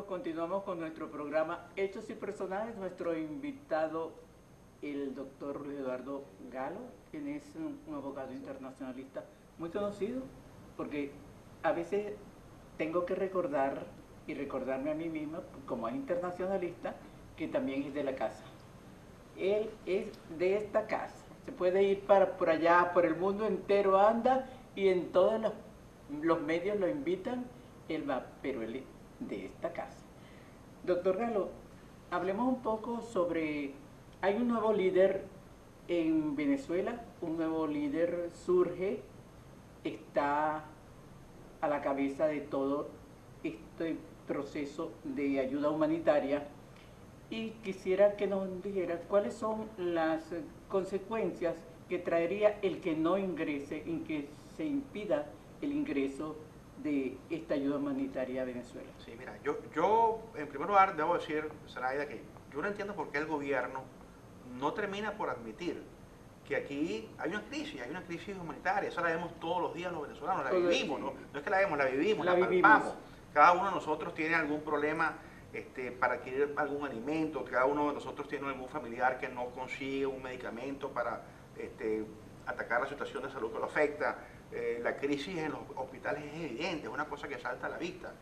continuamos con nuestro programa Hechos y Personajes. Nuestro invitado, el doctor Luis Eduardo Galo, quien es un abogado internacionalista muy conocido, porque a veces tengo que recordar y recordarme a mí misma, como es internacionalista, que también es de la casa. Él es de esta casa. Se puede ir por allá, por el mundo entero anda, y en todos los medios lo invitan, él va, pero él es de esta casa. Doctor Galo, hablemos un poco sobre, hay un nuevo líder en Venezuela, un nuevo líder surge, está a la cabeza de todo este proceso de ayuda humanitaria, y quisiera que nos dijera cuáles son las consecuencias que traería el que no ingrese, en que se impida el ingreso de esta ayuda humanitaria a Venezuela. Sí, mira, yo en primer lugar debo decir, Zaraida, que yo no entiendo por qué el gobierno no termina por admitir que aquí hay una crisis humanitaria. Esa la vemos todos los días los venezolanos, la vivimos, ¿no? No es que la vemos, la vivimos, la palpamos. Cada uno de nosotros tiene algún problema para adquirir algún alimento, cada uno de nosotros tiene algún familiar que no consigue un medicamento para atacar la situación de salud que lo afecta. La crisis en los hospitales es evidente, es una cosa que salta a la vista.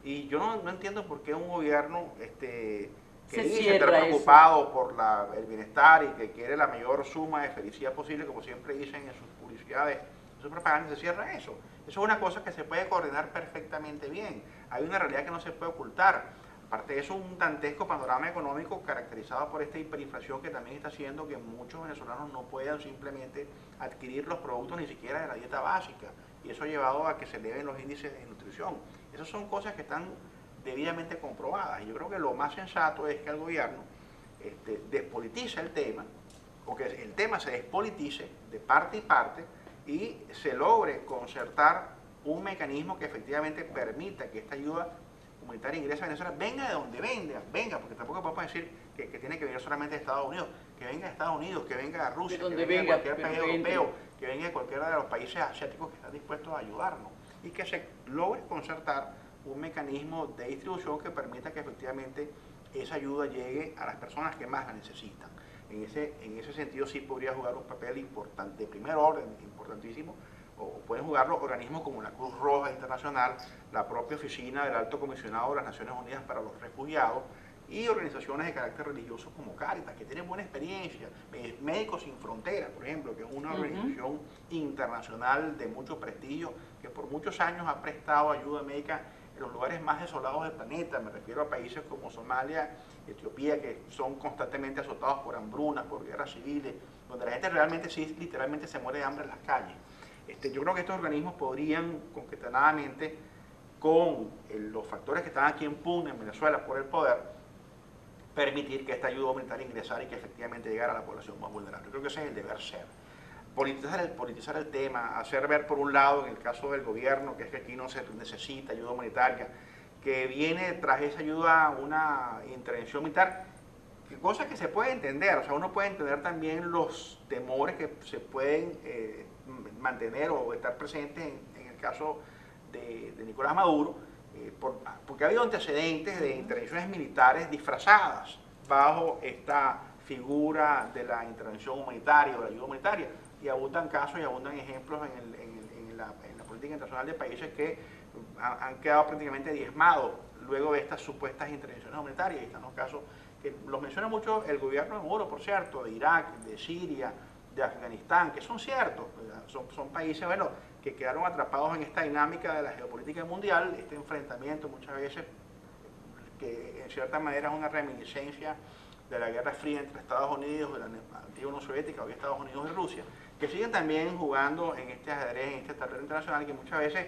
Y yo no entiendo por qué un gobierno que dice estar preocupado por el bienestar y que quiere la mayor suma de felicidad posible, como siempre dicen en sus publicidades, en sus propagandas, se cierra eso. Eso es una cosa que se puede coordinar perfectamente bien. Hay una realidad que no se puede ocultar. Aparte de eso, un dantesco panorama económico caracterizado por esta hiperinflación que también está haciendo que muchos venezolanos no puedan simplemente adquirir los productos ni siquiera de la dieta básica. Y eso ha llevado a que se eleven los índices de nutrición. Esas son cosas que están debidamente comprobadas. Y yo creo que lo más sensato es que el gobierno despolitice el tema, o que el tema se despolitice de parte y parte y se logre concertar un mecanismo que efectivamente permita que esta ayuda humanitaria ingrese a Venezuela, venga de donde venga, porque tampoco podemos decir que tiene que venir solamente de Estados Unidos, que venga de Estados Unidos, que venga de Rusia, que venga de cualquier país europeo, que venga de cualquiera de los países asiáticos que están dispuestos a ayudarnos, y que se logre concertar un mecanismo de distribución que permita que efectivamente esa ayuda llegue a las personas que más la necesitan. En ese sentido sí podría jugar un papel importante, de primer orden, importantísimo, o pueden jugarlo organismos como la Cruz Roja Internacional, la propia Oficina del Alto Comisionado de las Naciones Unidas para los Refugiados y organizaciones de carácter religioso como Cáritas, que tienen buena experiencia, Médicos Sin Fronteras, por ejemplo, que es una organización internacional de mucho prestigio, que por muchos años ha prestado ayuda médica en los lugares más desolados del planeta. Me refiero a países como Somalia, Etiopía, que son constantemente azotados por hambrunas, por guerras civiles, donde la gente realmente sí, literalmente se muere de hambre en las calles. Yo creo que estos organismos podrían concatenadamente con los factores que están aquí en pugna en Venezuela por el poder, permitir que esta ayuda humanitaria ingresara y que efectivamente llegara a la población más vulnerable. Yo creo que ese es el deber ser. Politizar el tema, hacer ver por un lado, en el caso del gobierno, que es que aquí no se necesita ayuda humanitaria, que viene tras esa ayuda una intervención militar, cosa que se puede entender. O sea, uno puede entender también los temores que se pueden mantener o estar presentes en el caso de Nicolás Maduro, porque ha habido antecedentes de intervenciones militares disfrazadas bajo esta figura de la intervención humanitaria o de la ayuda humanitaria, y abundan casos y abundan ejemplos en la política internacional de países que han quedado prácticamente diezmados luego de estas supuestas intervenciones humanitarias. Y están los casos que los menciona mucho el gobierno de Maduro, por cierto, de Irak, de Siria, de Afganistán, que son ciertos, son países, bueno, que quedaron atrapados en esta dinámica de la geopolítica mundial, este enfrentamiento muchas veces, que en cierta manera es una reminiscencia de la Guerra Fría entre Estados Unidos y la antigua Unión Soviética, hoy Estados Unidos y Rusia, que siguen también jugando en este ajedrez, en este terreno internacional, y que muchas veces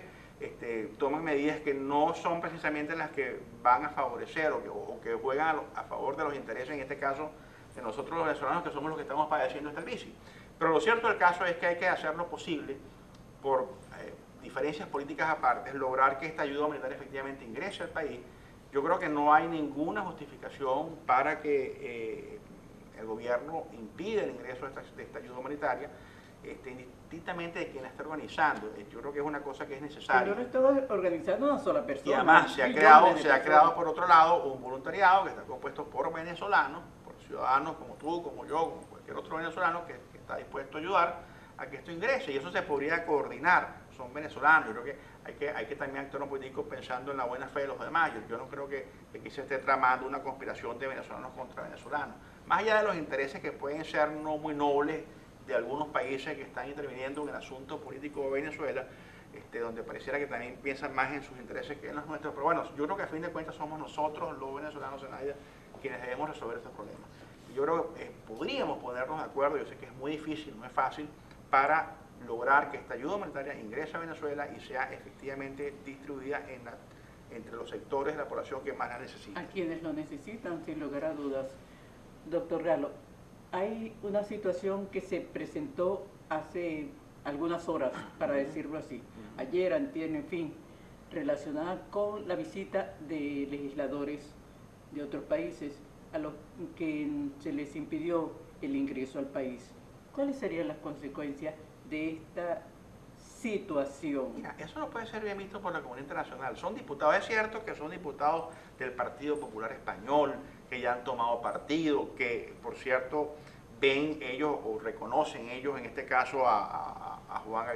toman medidas que no son precisamente las que van a favorecer o que juegan a favor de los intereses, en este caso, de nosotros los venezolanos, que somos los que estamos padeciendo esta crisis. Pero lo cierto del caso es que hay que hacer lo posible por diferencias políticas aparte, lograr que esta ayuda humanitaria efectivamente ingrese al país. Yo creo que no hay ninguna justificación para que el gobierno impida el ingreso de esta ayuda humanitaria. indistintamente de quién la está organizando. Yo creo que es una cosa que es Pero necesaria. no lo está organizando una sola persona. Y además se ha creado por otro lado un voluntariado que está compuesto por venezolanos, por ciudadanos como tú, como yo, como cualquier otro venezolano que está dispuesto a ayudar a que esto ingrese, y eso se podría coordinar. Son venezolanos. Yo creo que hay que también actuar un político pensando en la buena fe de los demás. Yo no creo que aquí se esté tramando una conspiración de venezolanos contra venezolanos. Más allá de los intereses que pueden ser no muy nobles de algunos países que están interviniendo en el asunto político de Venezuela, donde pareciera que también piensan más en sus intereses que en los nuestros. Pero bueno, yo creo que a fin de cuentas somos nosotros, los venezolanos, Zenaida, quienes debemos resolver estos problemas. Y yo creo que podríamos ponernos de acuerdo, yo sé que es muy difícil, no es fácil, para lograr que esta ayuda humanitaria ingrese a Venezuela y sea efectivamente distribuida entre los sectores de la población que más la necesitan. A quienes lo necesitan, sin lugar a dudas. Doctor Galo, hay una situación que se presentó hace algunas horas, para decirlo así, ayer, antier, en fin, relacionada con la visita de legisladores de otros países a los que se les impidió el ingreso al país. ¿Cuáles serían las consecuencias de esta situación? Mira, eso no puede ser bien visto por la comunidad internacional. Son diputados, es cierto que son diputados del Partido Popular Español, que ya han tomado partido, que por cierto ven ellos o reconocen ellos en este caso a Juan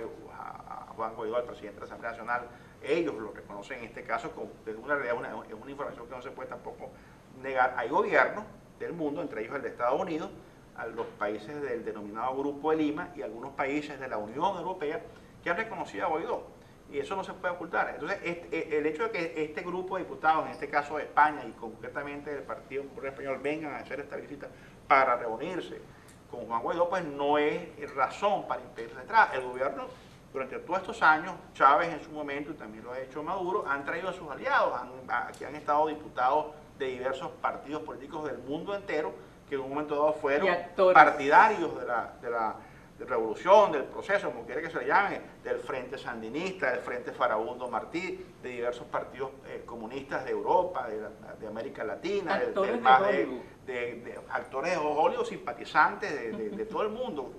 Guaidó, al presidente de la Asamblea Nacional. Ellos lo reconocen en este caso como una realidad, es una información que no se puede tampoco negar. Hay gobiernos del mundo, entre ellos el de Estados Unidos, a los países del denominado Grupo de Lima y algunos países de la Unión Europea que han reconocido a Guaidó, y eso no se puede ocultar. Entonces, el hecho de que este grupo de diputados, en este caso de España y concretamente del Partido Popular Español, vengan a hacer esta visita para reunirse con Juan Guaidó, pues no es razón para impedir la entrada. El gobierno, durante todos estos años, Chávez en su momento, y también lo ha hecho Maduro, han traído a sus aliados, aquí han estado diputados de diversos partidos políticos del mundo entero, que en un momento dado fueron partidarios de la revolución, del proceso, como quiera que se le llame, del Frente Sandinista, del Frente Farabundo Martí, de diversos partidos comunistas de Europa, de América Latina, de actores de Hollywood, simpatizantes de todo el mundo,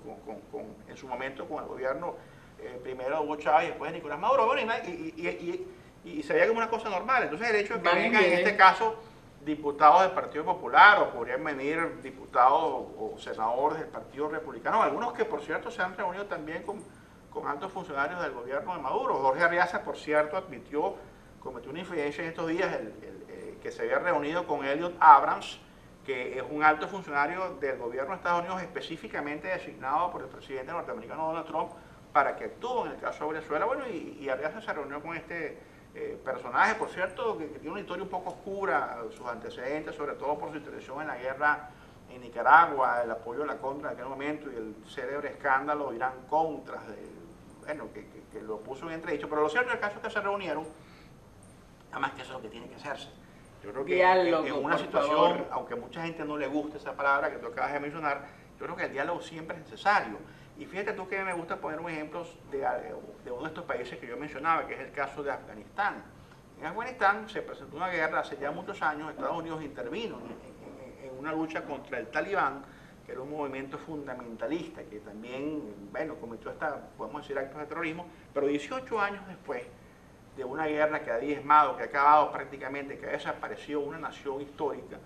en su momento con el gobierno primero de Hugo Chávez y después de Nicolás Maduro, bueno, y se veía como una cosa normal. Entonces el hecho de que vengan en este caso diputados del Partido Popular, o podrían venir diputados o senadores del Partido Republicano, algunos que por cierto se han reunido también con altos funcionarios del gobierno de Maduro. Jorge Arriaza, por cierto, cometió una infidencia en estos días, que se había reunido con Elliot Abrams, que es un alto funcionario del gobierno de Estados Unidos específicamente designado por el presidente norteamericano Donald Trump para que actúe en el caso de Venezuela. Bueno, y Arriaza se reunió con este personaje, por cierto, que tiene una historia un poco oscura, sus antecedentes, sobre todo por su intervención en la guerra en Nicaragua, el apoyo a la contra en aquel momento y el célebre escándalo Irán-Contras, bueno, que lo puso en entredicho. Pero lo cierto del caso es que se reunieron, además que eso es lo que tiene que hacerse. Yo creo que diálogo, en una situación, aunque a mucha gente no le guste esa palabra que tú acabas de mencionar, yo creo que el diálogo siempre es necesario. Y fíjate tú que me gusta poner un ejemplo de uno de estos países que yo mencionaba, que es el caso de Afganistán. En Afganistán se presentó una guerra hace ya muchos años, Estados Unidos intervino en una lucha contra el Talibán, que era un movimiento fundamentalista, que también, bueno, cometió podemos decir, actos de terrorismo, pero 18 años después de una guerra que ha diezmado, que ha acabado prácticamente, que ha desaparecido una nación histórica,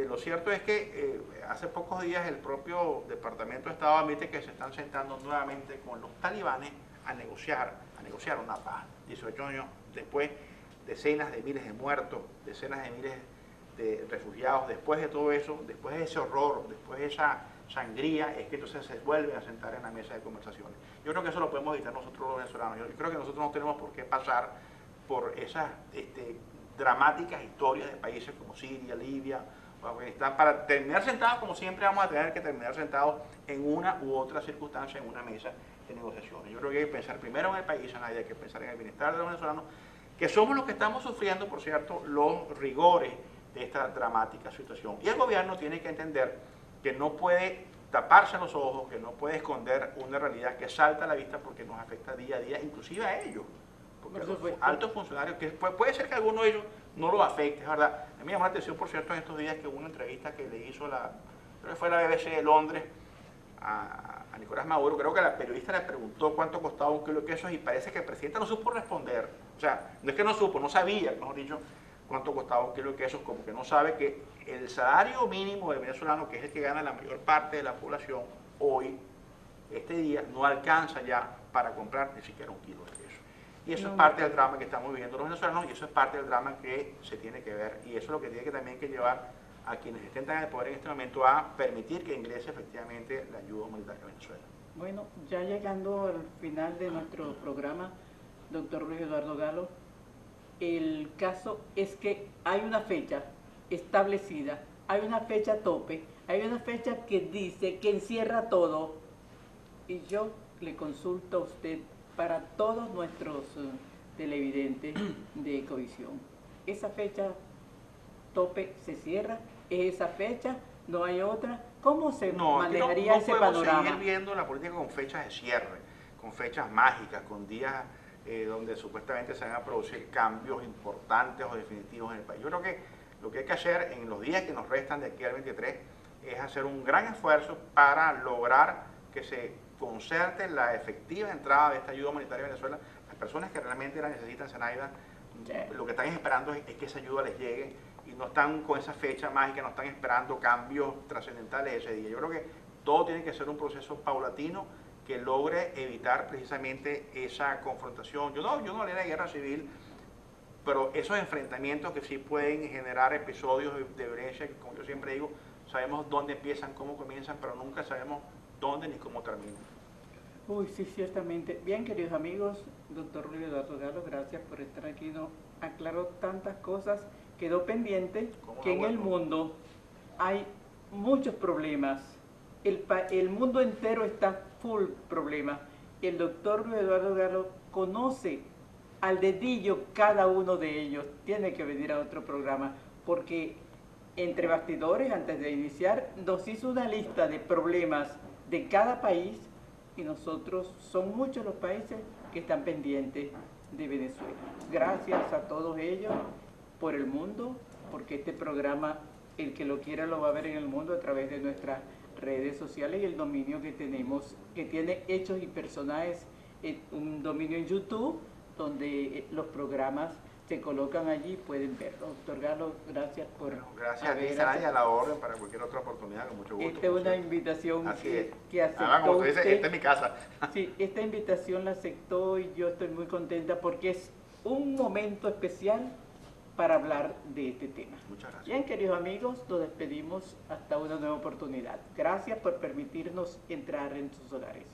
lo cierto es que hace pocos días el propio Departamento de Estado admite que se están sentando nuevamente con los talibanes a negociar una paz. 18 años después, decenas de miles de muertos, decenas de miles de refugiados, después de todo eso, después de ese horror, después de esa sangría, es que entonces se vuelven a sentar en la mesa de conversaciones. Yo creo que eso lo podemos evitar nosotros los venezolanos. Yo creo que nosotros no tenemos por qué pasar por esas dramáticas historias de países como Siria, Libia, Afganistán, para terminar sentados, como siempre vamos a tener que terminar sentados en una u otra circunstancia, en una mesa de negociaciones. Yo creo que hay que pensar primero en el país, hay que pensar en el bienestar de los venezolanos, que somos los que estamos sufriendo, por cierto, los rigores de esta dramática situación. Y el gobierno tiene que entender que no puede taparse los ojos, que no puede esconder una realidad que salta a la vista porque nos afecta día a día, inclusive a ellos. Porque los altos funcionarios, que puede ser que alguno de ellos no lo afecte, es verdad. A mí me llamó la atención, por cierto, en estos días que hubo una entrevista que le hizo creo que fue la BBC de Londres, a Nicolás Maduro. Creo que la periodista le preguntó cuánto costaba un kilo de queso y parece que el presidente no supo responder. O sea, no es que no supo, no sabía, mejor dicho, cuánto costaba un kilo de queso, como que no sabe que el salario mínimo del venezolano, que es el que gana la mayor parte de la población, hoy, este día, no alcanza ya para comprar ni siquiera un kilo de queso. Y eso es parte del drama que estamos viviendo los venezolanos y eso es parte del drama que se tiene que ver. Y eso es lo que tiene que también que llevar a quienes estén en el poder en este momento a permitir que ingrese efectivamente la ayuda humanitaria a Venezuela. Bueno, ya llegando al final de nuestro programa, doctor Luis Eduardo Galo, el caso es que hay una fecha establecida, hay una fecha tope, hay una fecha que dice que encierra todo. Y yo le consulto a usted para todos nuestros televidentes de Ecovisión. ¿Esa fecha tope se cierra? ¿Es esa fecha? ¿No hay otra? ¿Cómo se manejaría ese panorama? No podemos seguir viendo la política con fechas de cierre, con fechas mágicas, con días donde supuestamente se van a producir cambios importantes o definitivos en el país. Yo creo que lo que hay que hacer en los días que nos restan de aquí al 23 es hacer un gran esfuerzo para lograr que se concerte la efectiva entrada de esta ayuda humanitaria a Venezuela. Las personas que realmente la necesitan, Zenaida, lo que están esperando es que esa ayuda les llegue y no están con esa fecha mágica, no están esperando cambios trascendentales ese día. Yo creo que todo tiene que ser un proceso paulatino que logre evitar precisamente esa confrontación. Yo no hablé de guerra civil, pero esos enfrentamientos que sí pueden generar episodios de violencia, que como yo siempre digo, sabemos dónde empiezan, cómo comienzan, pero nunca sabemos dónde ni cómo terminan. Uy, sí, ciertamente. Bien, queridos amigos, doctor Luis Eduardo Galo, gracias por estar aquí. Nos aclaró tantas cosas. Quedó pendiente que en el mundo hay muchos problemas. El mundo entero está full problemas. El doctor Luis Eduardo Galo conoce al dedillo cada uno de ellos. Tiene que venir a otro programa porque entre bastidores, antes de iniciar, nos hizo una lista de problemas de cada país y nosotros son muchos los países que están pendientes de Venezuela. Gracias a todos ellos por el mundo, porque este programa, el que lo quiera lo va a ver en el mundo a través de nuestras redes sociales y el dominio que tenemos, que tiene Hechos y Personajes, un dominio en YouTube, donde los programas se colocan allí, pueden verlo. Doctor Galo, gracias por... Gracias a ti, Zenaida, a la orden para cualquier otra oportunidad, con mucho gusto. Esta es una invitación que aceptó como tú dices, usted. esta es mi casa. Sí, esta invitación la aceptó y yo estoy muy contenta porque es un momento especial para hablar de este tema. Muchas gracias. Bien, queridos amigos, nos despedimos hasta una nueva oportunidad. Gracias por permitirnos entrar en sus hogares.